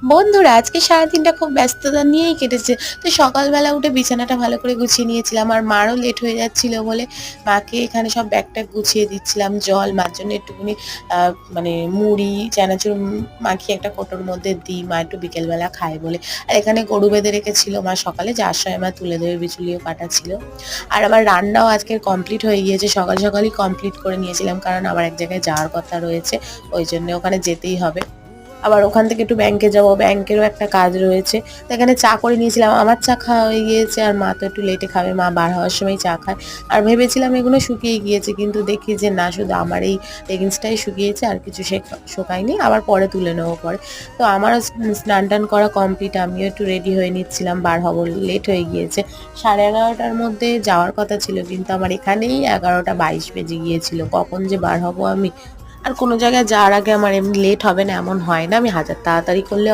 বন্ধুরা আজকে সারাদিনটা খুব ব্যস্ততা নিয়েই কেটেছে। তো সকালবেলা উঠে বিছানাটা ভালো করে গুছিয়ে নিয়েছিলাম। আর মারও লেট হয়ে যাচ্ছিল বলে মাকে এখানে সব ব্যাগ-ট্যাগ গুছিয়ে দিচ্ছিলাম। জল মার জন্য একটুখানি আ মানে মুড়ি, চানাচুর মাখিয়ে একটা কৌটোর মধ্যে দিই। মা একটু বিকেলবেলা খায় বলে। আর এখানে গরু বেঁধে রেখেছিল মা সকালে, যাওয়ার সময় মা তুলে দেবে, বিচুলিও কাটা ছিল। আর আমার রান্নাও আজকের কমপ্লিট হয়ে গিয়েছে। সকাল সকালই কমপ্লিট করে নিয়েছিলাম, কারণ আমার এক জায়গায় যাওয়ার কথা রয়েছে। ওইজন্য ওখানে যেতেই হবে। আবার ওখান থেকে একটু ব্যাংকে যাবো, ব্যাংকেরও একটা কাজ রয়েছে। তো এখানে চা করে নিয়েছিলাম। আমার চা খাওয়া হয়ে গিয়েছে, আর মা তো একটু লেটে খাবে। মা বার হওয়ার সময় চা খায়। আর ভেবেছিলাম এগুলো শুকিয়ে গিয়েছে, কিন্তু দেখি যে না, শুধু আমার এই লেগিংসটাই শুকিয়েছে, আর কিছু শুকায়নি। আবার পরে তুলে নেবো পরে। তো আমারও স্নান-টান করা কমপ্লিট। আমিও একটু রেডি হয়ে নিচ্ছিলাম, বার হবো। লেট হয়ে গিয়েছে। 11:30টার মধ্যে যাওয়ার কথা ছিল, কিন্তু আমার এখানেই 11:22 বেজে গিয়েছিল। কখন যে বার হবো আমি। আর কোনো জায়গায় যাওয়ার আগে আমার এমনি লেট হবে না এমন হয় না। আমি হাজার তাড়াতাড়ি করলে